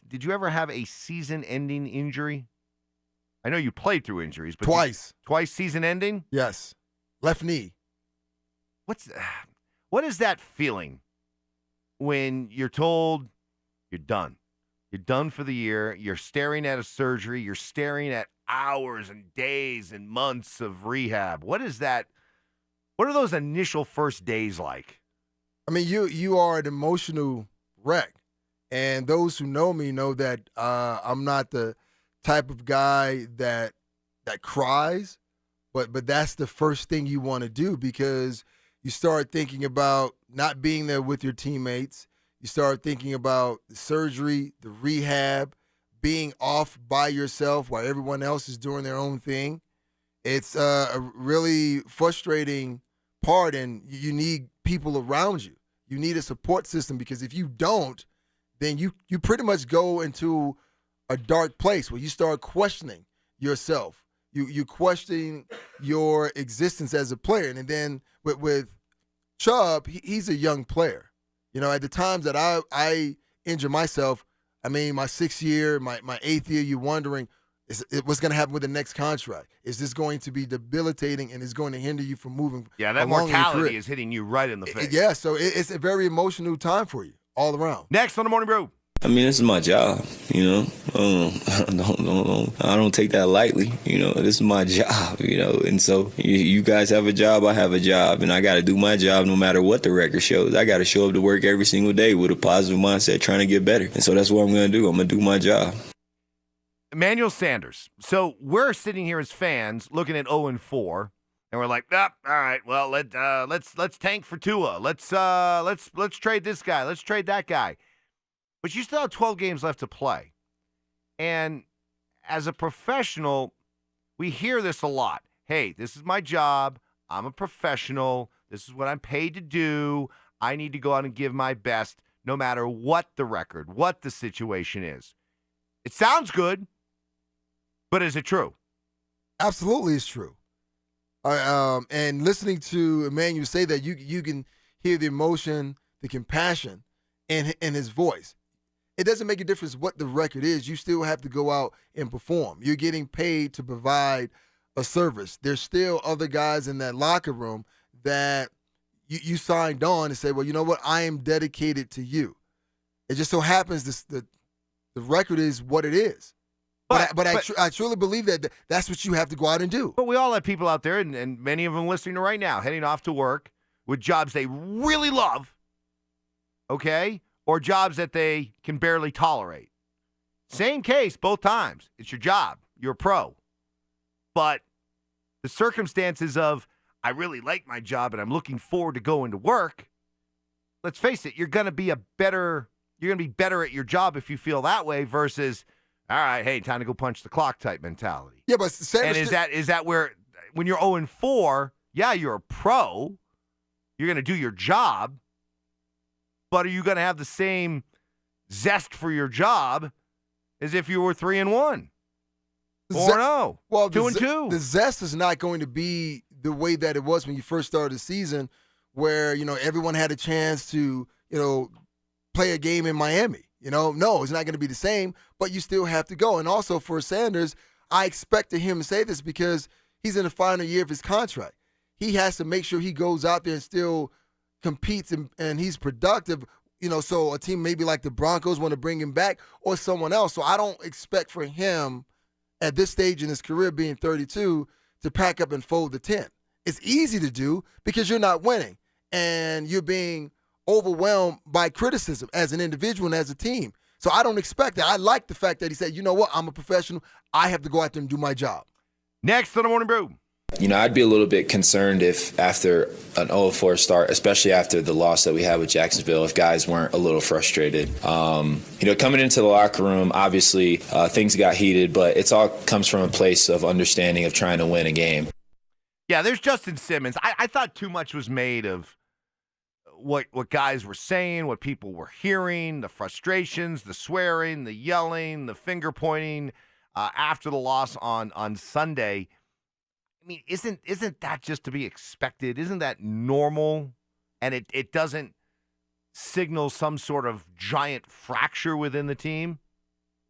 did you ever have a season-ending injury? I know you played through injuries, but Twice. Twice season-ending? Yes. Left knee. What is that feeling when you're told you're done? You're done for the year. You're staring at a surgery. You're staring at hours and days and months of rehab. What is that? What are those initial first days like? I mean, you are an emotional wreck. And those who know me know that I'm not the type of guy that cries, but that's the first thing you want to do because you start thinking about not being there with your teammates. You start thinking about the surgery, the rehab, being off by yourself while everyone else is doing their own thing. It's a really frustrating part, and you need people around you. You need a support system because if you don't, then you pretty much go into a dark place where you start questioning yourself. You question your existence as a player. And then with Chubb, he's a young player. You know, at the times that I injure myself, I mean, my 6th year, my 8th year, you're wondering, what's going to happen with the next contract? Is this going to be debilitating and is going to hinder you from moving? Yeah, that mortality is hitting you right in the face. Yeah, so it's a very emotional time for you all around. Next on the Morning Brew. I mean, this is my job, you know. I don't take that lightly, you know. This is my job, you know. And so you guys have a job, I have a job, and I got to do my job no matter what the record shows. I got to show up to work every single day with a positive mindset, trying to get better. And so that's what I'm going to do. I'm going to do my job. Emmanuel Sanders. So we're sitting here as fans looking at 0-4, and we're like, all right, well, let's tank for Tua. Let's trade this guy. Let's trade that guy. But you still have 12 games left to play. And as a professional, we hear this a lot. Hey, this is my job. I'm a professional. This is what I'm paid to do. I need to go out and give my best no matter what the record, what the situation is. It sounds good, but is it true? Absolutely, it's true. And listening to Emmanuel say that, you can hear the emotion, the compassion in his voice. It doesn't make a difference what the record is. You still have to go out and perform. You're getting paid to provide a service. There's still other guys in that locker room that you signed on and say, well, you know what? I am dedicated to you. It just so happens the record is what it is. But I truly believe that that's what you have to go out and do. But we all have people out there, and many of them listening to right now, heading off to work with jobs they really love, okay, or jobs that they can barely tolerate. Same case both times. It's your job. You're a pro. But the circumstances of, I really like my job and I'm looking forward to going to work, let's face it, you're going to be better at your job if you feel that way versus, all right, hey, time to go punch the clock type mentality. Yeah, but and is that where, when you're 0-4, yeah, you're a pro, you're going to do your job, but are you going to have the same zest for your job as if you were 3-1? 4-0. Well, 2-2. The zest is not going to be the way that it was when you first started the season, where, you know, everyone had a chance to, you know, play a game in Miami. You know, no, it's not going to be the same, but you still have to go. And also for Sanders, I expected him to say this because he's in the final year of his contract. He has to make sure he goes out there and still competes and he's productive, you know, so a team maybe like the Broncos want to bring him back or someone else. So I don't expect for him at this stage in his career, being 32, to pack up and fold the tent. It's easy to do because you're not winning and you're being overwhelmed by criticism as an individual and as a team. So I don't expect that. I like the fact that he said, you know what, I'm a professional. I have to go out there and do my job. Next on the Morning Brew. You know, I'd be a little bit concerned if after an 0-4 start, especially after the loss that we had with Jacksonville, if guys weren't a little frustrated. You know, coming into the locker room, obviously things got heated, but it's all comes from a place of understanding of trying to win a game. Yeah, there's Justin Simmons. I thought too much was made of what guys were saying, what people were hearing, the frustrations, the swearing, the yelling, the finger pointing after the loss on Sunday. I mean, isn't that just to be expected? Isn't that normal? And it doesn't signal some sort of giant fracture within the team?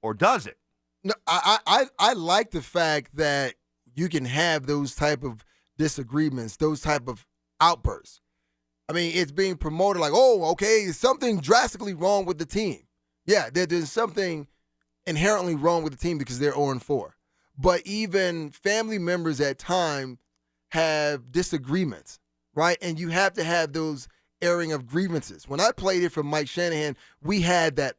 or does it? No, I like the fact that you can have those type of disagreements, those type of outbursts. I mean, it's being promoted like, oh, okay, is something drastically wrong with the team? Yeah, there's something inherently wrong with the team because they're 0-4. But even family members at times have disagreements, right? And you have to have those airing of grievances. When I played it for Mike Shanahan, we had that,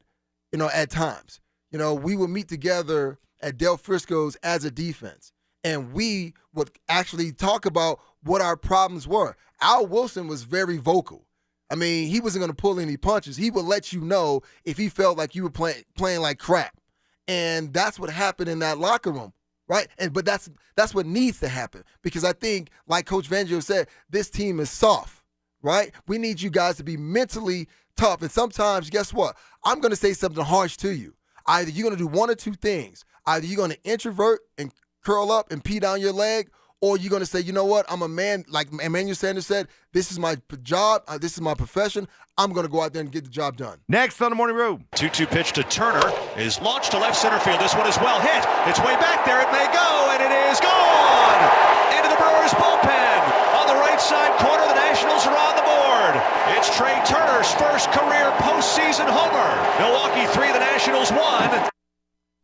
at times. We would meet together at Del Frisco's as a defense, and we would actually talk about what our problems were. Al Wilson was very vocal. I mean, he wasn't going to pull any punches. He would let you know if he felt like you were playing like crap. And that's what happened in that locker room, right? But that's what needs to happen, because I think, like Coach Fangio said, this team is soft, right? We need you guys to be mentally tough. And sometimes, guess what? I'm going to say something harsh to you. Either you're going to do one or two things. Either you're going to introvert and curl up and pee down your leg, or you're going to say, you know what, I'm a man, like Emmanuel Sanders said, this is my job, this is my profession, I'm going to go out there and get the job done. Next on the Morning Brew. 2-2 pitch to Turner is launched to left center field. This one is well hit. It's way back there. It may go, and it is gone! Into the Brewers bullpen. On the right side corner, the Nationals are on the board. It's Trey Turner's first career postseason homer. Milwaukee 3, the Nationals 1.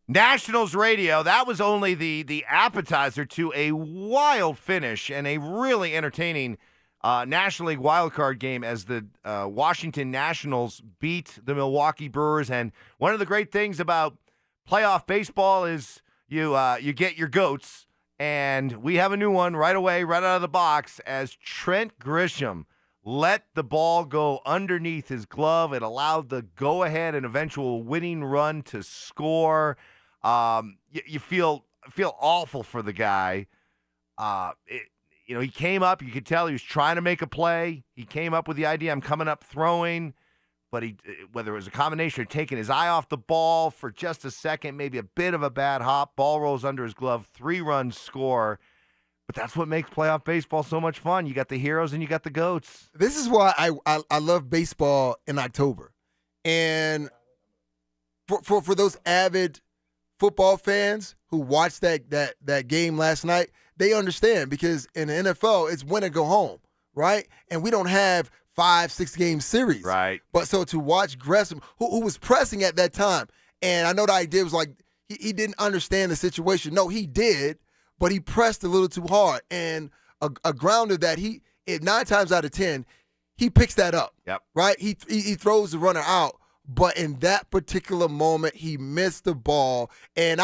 Nationals radio, that was only the appetizer to a wild finish and a really entertaining National League wildcard game as the Washington Nationals beat the Milwaukee Brewers. And one of the great things about playoff baseball is you get your GOATs, and we have a new one right away, right out of the box, as Trent Grisham let the ball go underneath his glove. It allowed the go-ahead and eventual winning run to score. You feel awful for the guy. He came up. You could tell he was trying to make a play. He came up with the idea, I'm coming up throwing. But whether it was a combination of taking his eye off the ball for just a second, maybe a bit of a bad hop, ball rolls under his glove, 3-run score. But that's what makes playoff baseball so much fun. You got the heroes and you got the GOATs. This is why I love baseball in October. And for those avid football fans who watched that game last night, they understand, because in the NFL, it's win or go home, right? And we don't have 5-6 game series. Right. But so to watch Gresham, who was pressing at that time, and I know the idea was like he didn't understand the situation. No, he did, but he pressed a little too hard. And a grounder that 9 times out of 10, he picks that up. Yep. Right? He throws the runner out. But in that particular moment, he missed the ball. And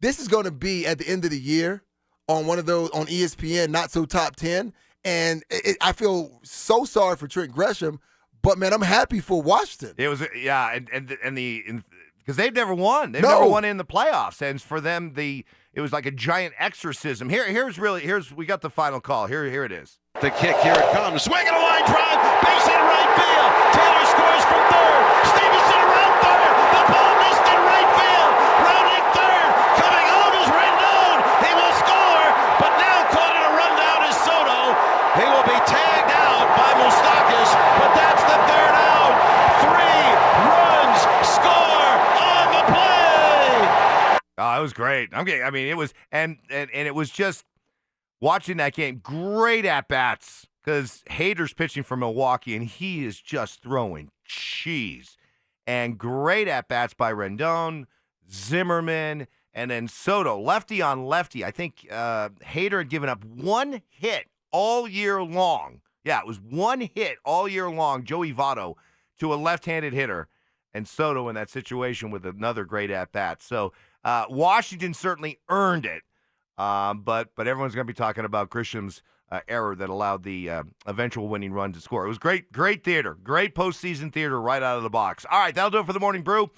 this is going to be at the end of the year on one of those on ESPN, not so top 10. And I feel so sorry for Trent Grisham, but man, I'm happy for Washington. It was because they've never won. They've never won in the playoffs, and for them, it was like a giant exorcism. Here's we got the final call. Here it is. The kick, here it comes. Swing and a line drive, base hit right field. Taylor scores from third. Stevenson around third. The ball missed in right field. Rounding third. Coming home is Rendon. He will score, but now caught in a rundown is Soto. He will be tagged out by Moustakis, but that's the third out. 3 runs score on the play. Oh, it was great. It was and it was just watching that game. Great at bats, because Hader's pitching for Milwaukee and he is just throwing cheese. And great at bats by Rendon, Zimmerman, and then Soto, lefty on lefty. I think Hader had given up 1 hit all year long. Yeah, it was 1 hit all year long, Joey Votto, to a left-handed hitter, and Soto in that situation with another great at-bat. So Washington certainly earned it, but everyone's going to be talking about Grisham's error that allowed the eventual winning run to score. It was great theater, great postseason theater right out of the box. All right, that'll do it for the Morning Brew.